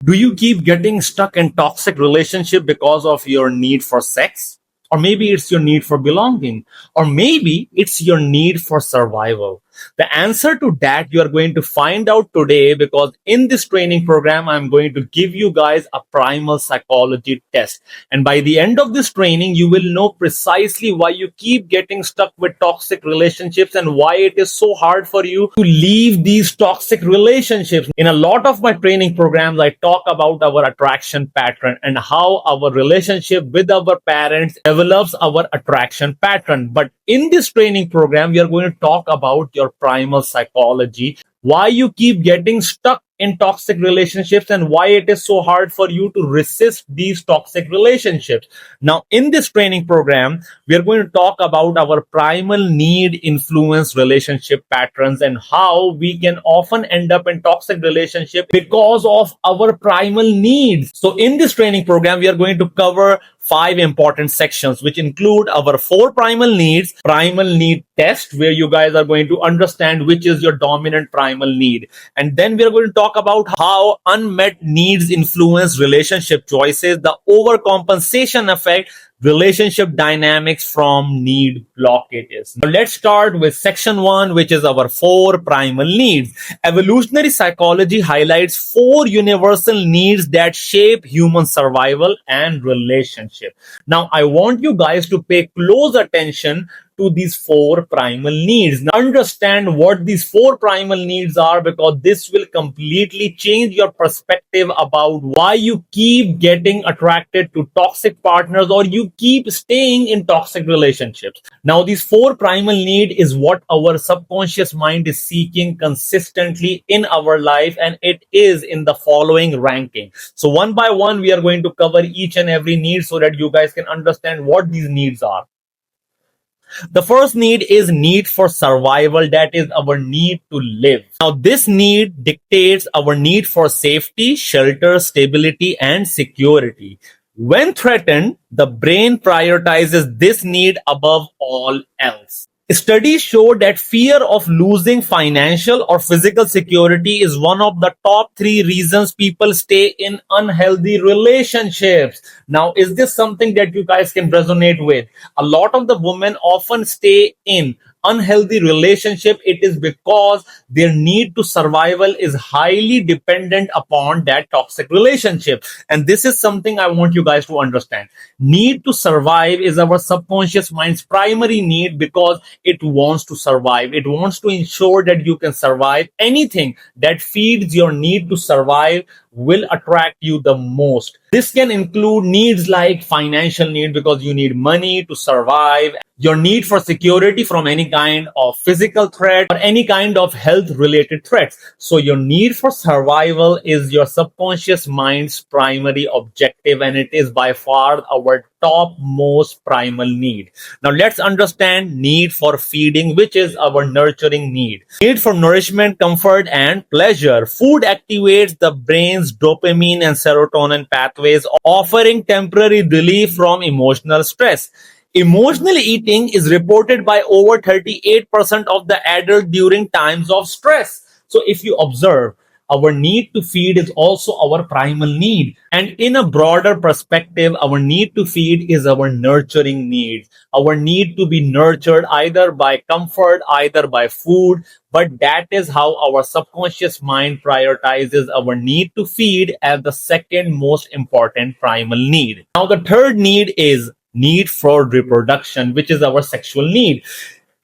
Do you keep getting stuck in toxic relationship because of your need for sex? Or maybe it's your need for belonging. Or maybe it's your need for survival. The answer to that you are going to find out today, because in this training program, I'm going to give you guys a primal psychology test. And by the end of this training, you will know precisely why you keep getting stuck with toxic relationships and why it is so hard for you to leave these toxic relationships. In a lot of my training programs, I talk about our attraction pattern and how our relationship with our parents develops our attraction pattern. But in this training program, we are going to talk about your primal psychology, why you keep getting stuck in toxic relationships and why it is so hard for you to resist these toxic relationships. Now, in this training program, we are going to talk about our primal need influence relationship patterns and how we can often end up in toxic relationship because of our primal needs. So in this training program, we are going to cover 5 important sections, which include our 4 primal needs, primal need test, where you guys are going to understand which is your dominant primal need. And then we are going to talk about how unmet needs influence relationship choices, the overcompensation effect, relationship dynamics from need blockages. Now let's start with section 1, which is our 4 primal needs. Evolutionary psychology highlights 4 universal needs that shape human survival and relationship. Now I want you guys to pay close attention to these 4 primal needs. Now understand what these 4 primal needs are, because this will completely change your perspective about why you keep getting attracted to toxic partners or you keep staying in toxic relationships. Now these 4 primal need is what our subconscious mind is seeking consistently in our life, and it is in the following ranking. So one by one we are going to cover each and every need so that you guys can understand what these needs are. The first need is need for survival, that is our need to live. Now, this need dictates our need for safety, shelter, stability, and security. When threatened, the brain prioritizes this need above all else. Studies show that fear of losing financial or physical security is one of the top 3 reasons people stay in unhealthy relationships. Now, is this something that you guys can resonate with? A lot of the women often stay in unhealthy relationship. It is because their need to survival is highly dependent upon that toxic relationship. And this is something I want you guys to understand. Need to survive is our subconscious mind's primary need because it wants to survive. It wants to ensure that you can survive. Anything that feeds your need to survive will attract you the most. This can include needs like financial need, because you need money to survive, your need for security from any kind of physical threat or any kind of health related threats. So your need for survival is your subconscious mind's primary objective, and it is by far our topmost primal need. Now let's understand need for feeding, which is our nurturing need. Need for nourishment, comfort, and pleasure. Food activates the brain's dopamine and serotonin pathways, offering temporary relief from emotional stress. Emotional eating is reported by over 38% of the adults during times of stress. So if you observe, our need to feed is also our primal need. And in a broader perspective, our need to feed is our nurturing need. Our need to be nurtured either by comfort, either by food. But that is how our subconscious mind prioritizes our need to feed as the second most important primal need. Now, the third need is need for reproduction, which is our sexual need.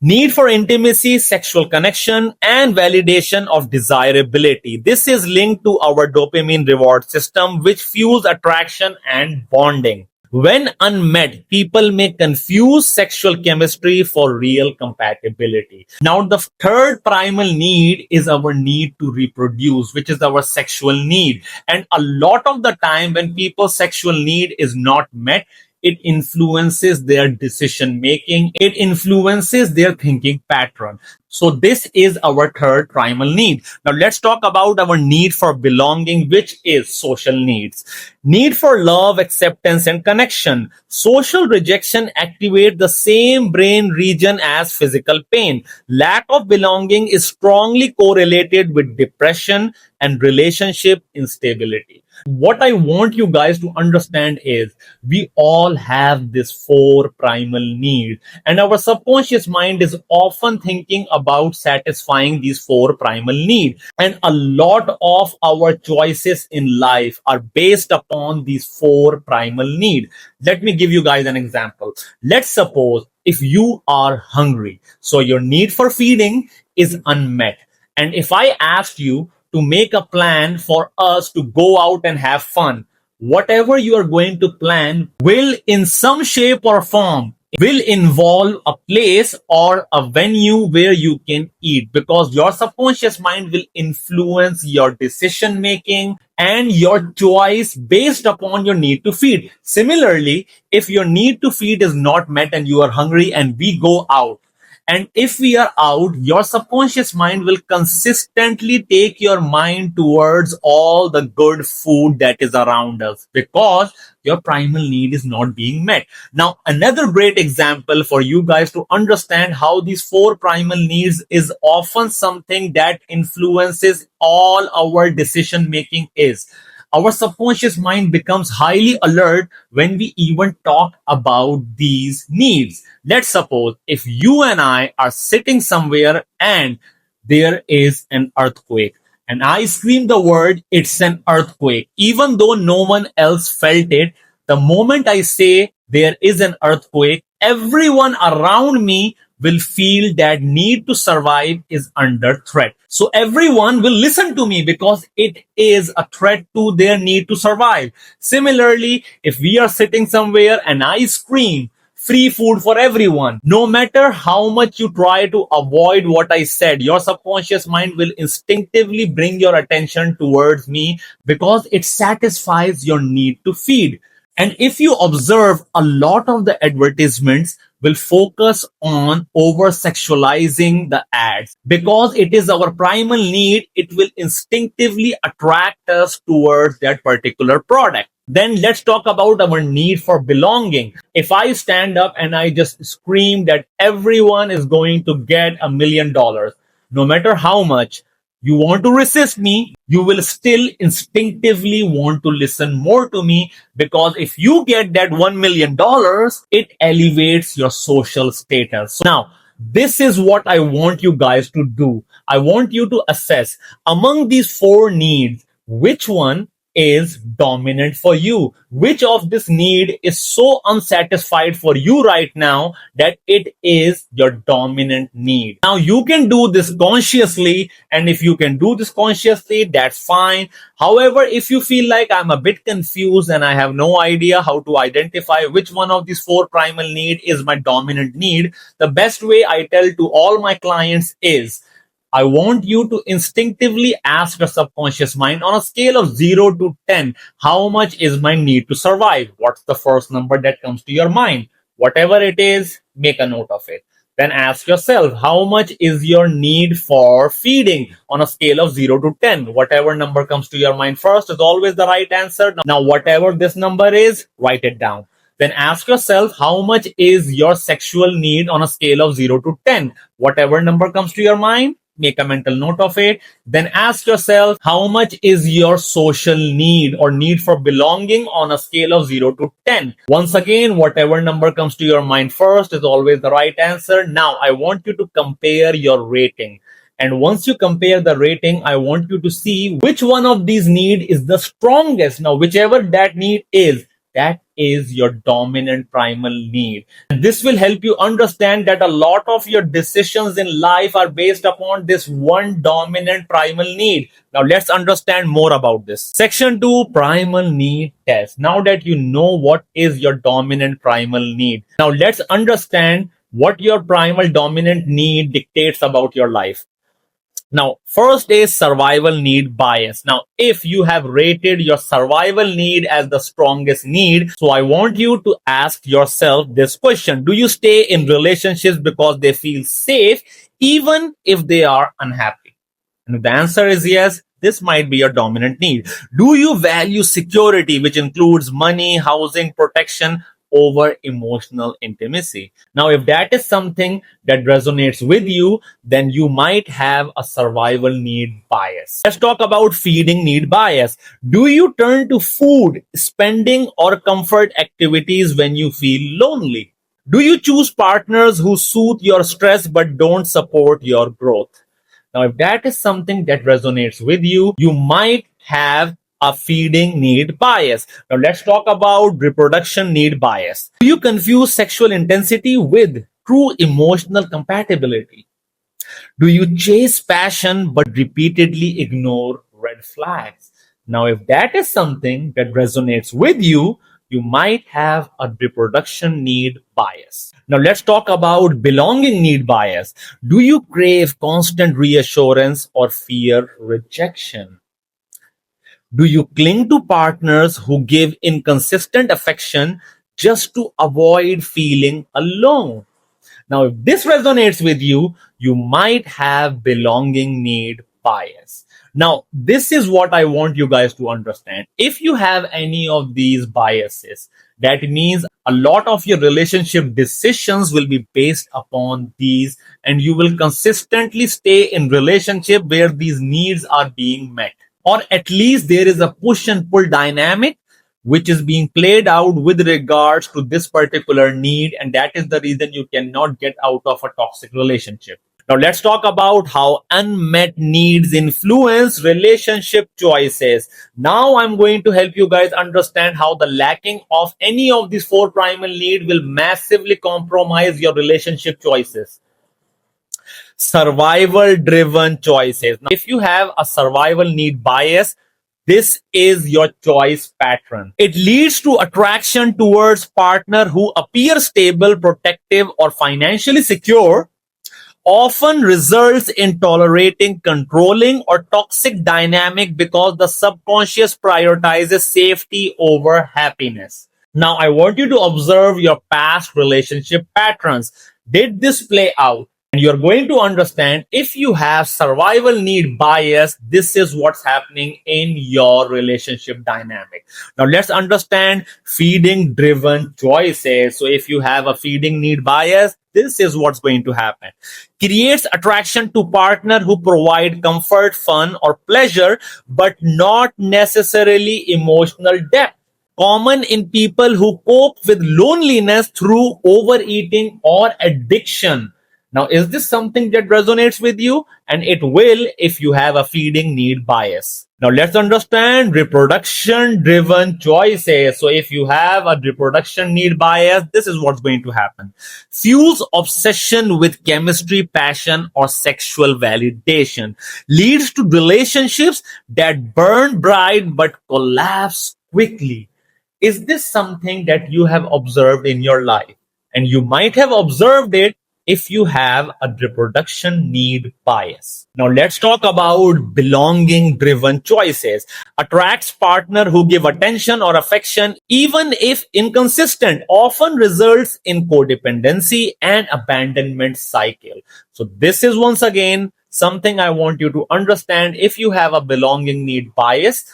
Need for intimacy, sexual connection, and validation of desirability. This is linked to our dopamine reward system, which fuels attraction and bonding. When unmet, people may confuse sexual chemistry for real compatibility. Now, the third primal need is our need to reproduce, which is our sexual need. And a lot of the time when people's sexual need is not met, it influences their decision making, it influences their thinking pattern. So this is our third primal need. Now let's talk about our need for belonging, which is social needs. Need for love, acceptance, and connection. Social rejection activates the same brain region as physical pain. Lack of belonging is strongly correlated with depression and relationship instability. What I want you guys to understand is we all have this four primal needs, and our subconscious mind is often thinking about satisfying these four primal needs. And a lot of our choices in life are based upon these four primal needs. Let me give you guys an example. Let's suppose if you are hungry, so your need for feeding is unmet. And if I asked you to make a plan for us to go out and have fun, whatever you are going to plan will in some shape or form will involve a place or a venue where you can eat, because your subconscious mind will influence your decision making and your choice based upon your need to feed. Similarly, if your need to feed is not met and you are hungry and we go out, and if we are out, your subconscious mind will consistently take your mind towards all the good food that is around us, because your primal need is not being met. Now, another great example for you guys to understand how these four primal needs is often something that influences all our decision making is our subconscious mind becomes highly alert when we even talk about these needs. Let's suppose if you and I are sitting somewhere and there is an earthquake, and I scream the word, it's an earthquake, even though no one else felt it. The moment I say there is an earthquake, everyone around me will feel that need to survive is under threat. So everyone will listen to me because it is a threat to their need to survive. Similarly, if we are sitting somewhere and I scream, free food for everyone, no matter how much you try to avoid what I said, your subconscious mind will instinctively bring your attention towards me because it satisfies your need to feed. And if you observe, a lot of the advertisements will focus on over sexualizing the ads because it is our primal need. It will instinctively attract us towards that particular product. Then let's talk about our need for belonging. If I stand up and I just scream that everyone is going to get $1 million, no matter how much you want to resist me, you will still instinctively want to listen more to me, because if you get that $1 million, it elevates your social status. So now, this is what I want you guys to do. I want you to assess among these four needs, which one is dominant for you, which of this need is so unsatisfied for you right now that it is your dominant need. Now you can do this consciously, and if you can do this consciously, that's fine. However, if you feel like I'm a bit confused and I have no idea how to identify which one of these four primal need is my dominant need, the best way I tell to all my clients is, I want you to instinctively ask your subconscious mind on a scale of 0 to 10, how much is my need to survive? What's the first number that comes to your mind? Whatever it is, make a note of it. Then ask yourself, how much is your need for feeding on a scale of 0 to 10? Whatever number comes to your mind first is always the right answer. Now, whatever this number is, write it down. Then ask yourself, how much is your sexual need on a scale of 0 to 10? Whatever number comes to your mind, make a mental note of it. Then ask yourself, how much is your social need or need for belonging on a scale of 0 to 10? Once again, whatever number comes to your mind first is always the right answer. Now, I want you to compare your rating. And once you compare the rating, I want you to see which one of these need is the strongest. Now, whichever that need is, that is your dominant primal need. And this will help you understand that a lot of your decisions in life are based upon this one dominant primal need. Now let's understand more about this. Section 2, Primal Need Test. Now that you know what is your dominant primal need, now let's understand what your primal dominant need dictates about your life. Now, first is survival need bias. Now, if you have rated your survival need as the strongest need, so I want you to ask yourself this question. Do you stay in relationships because they feel safe, even if they are unhappy? And if the answer is yes, this might be your dominant need. Do you value security, which includes money, housing, protection, over emotional intimacy. Now, if that is something that resonates with you, then you might have a survival need bias. Let's talk about feeding need bias. Do you turn to food, spending, or comfort activities when you feel lonely? Do you choose partners who soothe your stress but don't support your growth? Now, if that is something that resonates with you, you might have a feeding need bias. Now, let's talk about reproduction need bias. Do you confuse sexual intensity with true emotional compatibility? Do you chase passion but repeatedly ignore red flags? Now, if that is something that resonates with you, you might have a reproduction need bias. Now, let's talk about belonging need bias. Do you crave constant reassurance or fear rejection? Do you cling to partners who give inconsistent affection just to avoid feeling alone? Now, if this resonates with you, you might have belonging need bias. Now, this is what I want you guys to understand. If you have any of these biases, that means a lot of your relationship decisions will be based upon these, and you will consistently stay in relationship where these needs are being met. Or at least there is a push and pull dynamic which is being played out with regards to this particular need, and that is the reason you cannot get out of a toxic relationship. Now, let's talk about how unmet needs influence relationship choices. Now, I'm going to help you guys understand how the lacking of any of these four primal needs will massively compromise your relationship choices. Survival driven choices. Now, if you have a survival need bias, this is your choice pattern. It leads to attraction towards partner who appear stable, protective, or financially secure, often results in tolerating controlling or toxic dynamic because the subconscious prioritizes safety over happiness. Now, I want you to observe your past relationship patterns. Did this play out? And you're going to understand if you have survival need bias, this is what's happening in your relationship dynamic. Now, let's understand feeding driven choices. So, if you have a feeding need bias, this is what's going to happen. Creates attraction to partner who provide comfort, fun, or pleasure, but not necessarily emotional depth. Common in people who cope with loneliness through overeating or addiction. Now, is this something that resonates with you? And it will if you have a feeding need bias. Now, let's understand reproduction driven choices. So, if you have a reproduction need bias, this is what's going to happen. Fuels obsession with chemistry, passion, or sexual validation. Leads to relationships that burn bright but collapse quickly. Is this something that you have observed in your life? And you might have observed it if you have a reproduction need bias. Now, let's talk about belonging driven choices. Attracts partner who give attention or affection, even if inconsistent, often results in codependency and abandonment cycle. So, this is once again something I want you to understand. If you have a belonging need bias,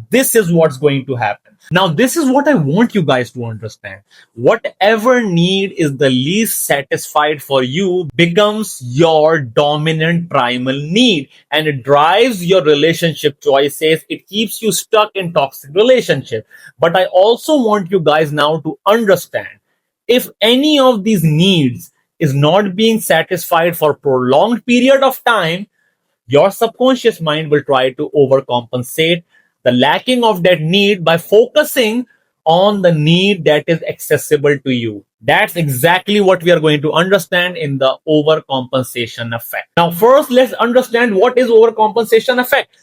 this is what's going to happen. Now, this is what I want you guys to understand. Whatever need is the least satisfied for you becomes your dominant primal need, and it drives your relationship choices. It keeps you stuck in toxic relationship. But I also want you guys now to understand if any of these needs is not being satisfied for prolonged period of time, your subconscious mind will try to overcompensate the lacking of that need by focusing on the need that is accessible to you. That's exactly what we are going to understand in the overcompensation effect. Now, first, let's understand what is overcompensation effect.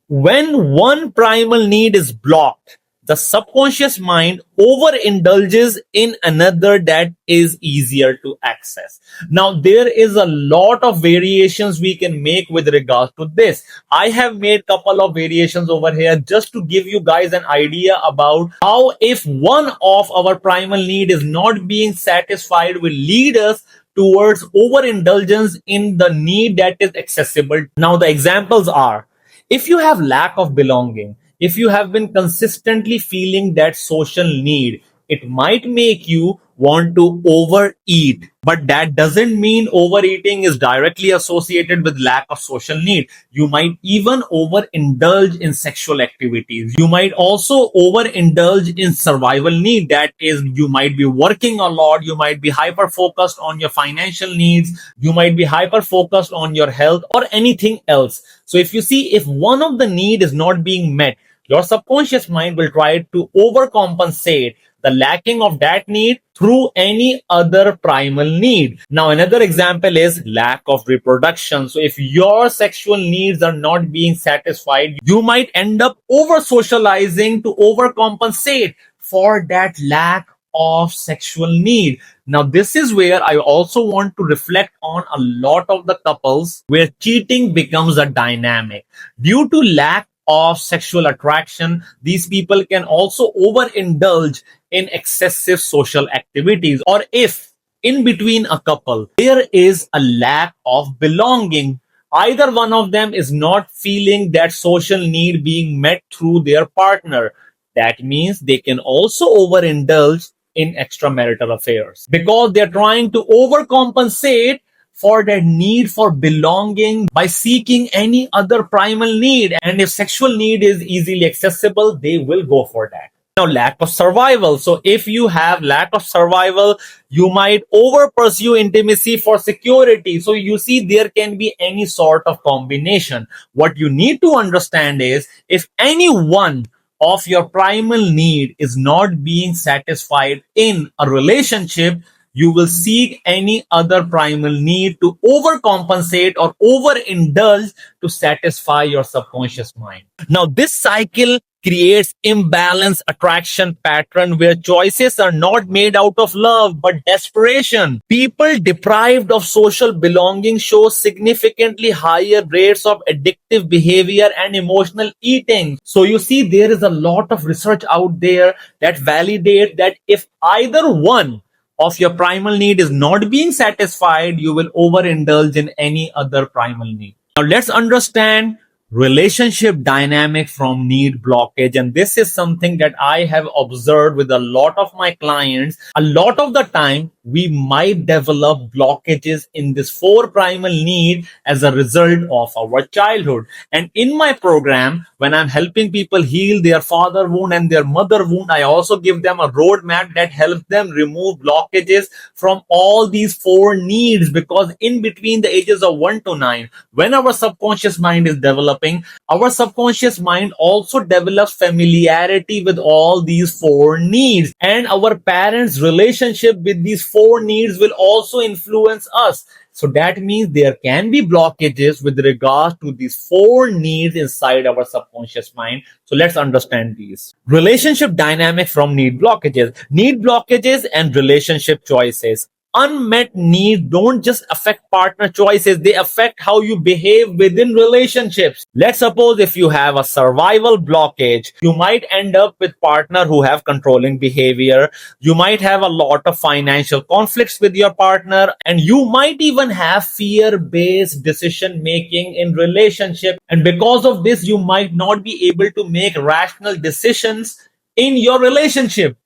When one primal need is blocked, the subconscious mind overindulges in another that is easier to access. Now, there is a lot of variations we can make with regards to this. I have made couple of variations over here just to give you guys an idea about how if one of our primal need is not being satisfied will lead us towards overindulgence in the need that is accessible. Now, the examples are, if you have lack of belonging, if you have been consistently feeling that social need, it might make you want to overeat. But that doesn't mean overeating is directly associated with lack of social need. You might even overindulge in sexual activities. You might also overindulge in survival need. That is, you might be working a lot. You might be hyper focused on your financial needs. You might be hyper focused on your health or anything else. So if you see, if one of the need is not being met, your subconscious mind will try to overcompensate the lacking of that need through any other primal need. Now, another example is lack of reproduction. So if your sexual needs are not being satisfied, you might end up over socializing to overcompensate for that lack of sexual need. Now, this is where I also want to reflect on a lot of the couples where cheating becomes a dynamic. Due to lack of sexual attraction, these people can also overindulge in excessive social activities. Or if in between a couple there is a lack of belonging, either one of them is not feeling that social need being met through their partner, that means they can also overindulge in extramarital affairs because they're trying to overcompensate for their need for belonging by seeking any other primal need. And if sexual need is easily accessible, they will go for that. Now, lack of survival. So if you have lack of survival, you might over pursue intimacy for security. So you see, there can be any sort of combination. What you need to understand is, if any one of your primal need is not being satisfied in a relationship, you will seek any other primal need to overcompensate or overindulge to satisfy your subconscious mind. Now, this cycle creates imbalance attraction pattern where choices are not made out of love but desperation. People deprived of social belonging show significantly higher rates of addictive behavior and emotional eating. So you see, there is a lot of research out there that validate that if either one of your primal need is not being satisfied, you will overindulge in any other primal need. Now let's understand relationship dynamic from need blockage. And this is something that I have observed with a lot of my clients. A lot of the time, we might develop blockages in this four primal need as a result of our childhood. And in my program, when I'm helping people heal their father wound and their mother wound, I also give them a roadmap that helps them remove blockages from all these four needs, because in between the ages of 1 to 9, when our subconscious mind is developing, our subconscious mind also develops familiarity with all these four needs, and our parents' relationship with these four needs will also influence us. So that means there can be blockages with regards to these four needs inside our subconscious mind. So let's understand these. Relationship dynamic from need blockages. Need blockages and relationship choices. Unmet needs don't just affect partner choices, they affect how you behave within relationships. Let's suppose if you have a survival blockage, you might end up with partner who have controlling behavior. You might have a lot of financial conflicts with your partner, and you might even have fear-based decision making in relationship. And because of this, you might not be able to make rational decisions in your relationship.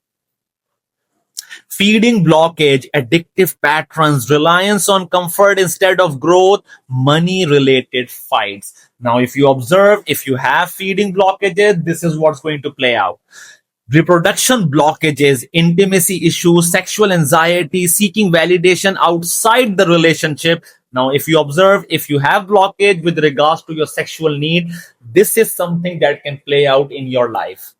Feeding blockage, addictive patterns, reliance on comfort instead of growth, money related fights. Now, if you observe, if you have feeding blockages, this is what's going to play out. Reproduction blockages, intimacy issues, sexual anxiety, seeking validation outside the relationship. Now, if you observe, if you have blockage with regards to your sexual need, this is something that can play out in your life.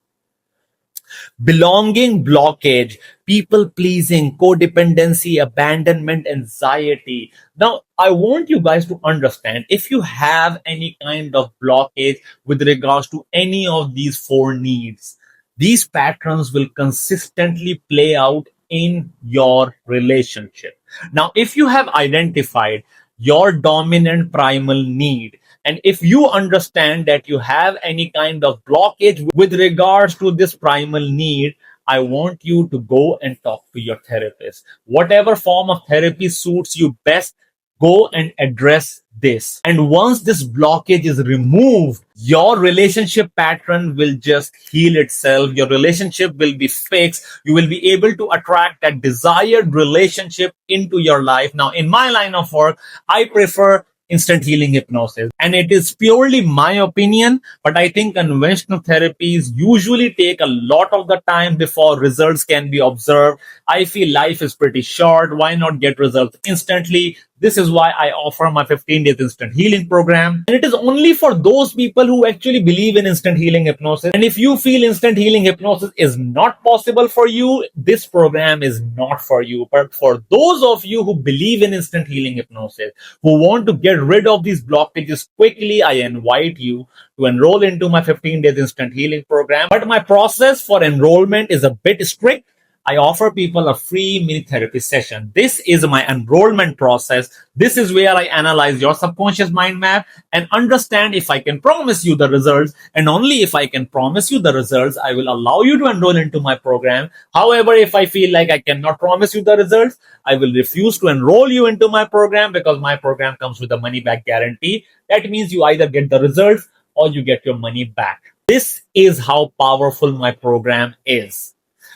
Belonging blockage, people pleasing, codependency, abandonment, anxiety. Now, I want you guys to understand, if you have any kind of blockage with regards to any of these four needs, these patterns will consistently play out in your relationship. Now, if you have identified your dominant primal need, and if you understand that you have any kind of blockage with regards to this primal need, I want you to go and talk to your therapist. Whatever form of therapy suits you best, Go and address this. And once this blockage is removed, your relationship pattern will just heal itself. Your relationship will be fixed. You will be able to attract that desired relationship into your life. Now, in my line of work, I prefer instant healing hypnosis. And it is purely my opinion, but I think conventional therapies usually take a lot of the time before results can be observed. I feel life is pretty short. Why not get results instantly? This is why I offer my 15 days instant healing program. And it is only for those people who actually believe in instant healing hypnosis. And if you feel instant healing hypnosis is not possible for you, this program is not for you. But for those of you who believe in instant healing hypnosis, who want to get rid of these blockages quickly, I invite you to enroll into my 15 days instant healing program. But my process for enrollment is a bit strict. I offer people a free mini therapy session. This is my enrollment process. This is where I analyze your subconscious mind map and understand if I can promise you the results. And only if I can promise you the results, I will allow you to enroll into my program. However, if I feel like I cannot promise you the results, I will refuse to enroll you into my program, because my program comes with a money back guarantee. That means you either get the results or you get your money back. This is how powerful my program is.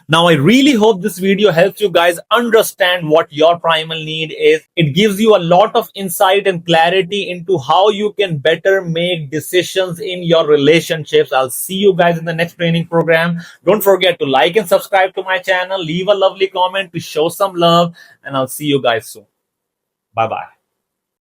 Now, I really hope this video helps you guys understand what your primal need is. It gives you a lot of insight and clarity into how you can better make decisions in your relationships. I'll see you guys in the next training program. Don't forget to like and subscribe to my channel. Leave a lovely comment to show some love, and I'll see you guys soon. Bye-bye.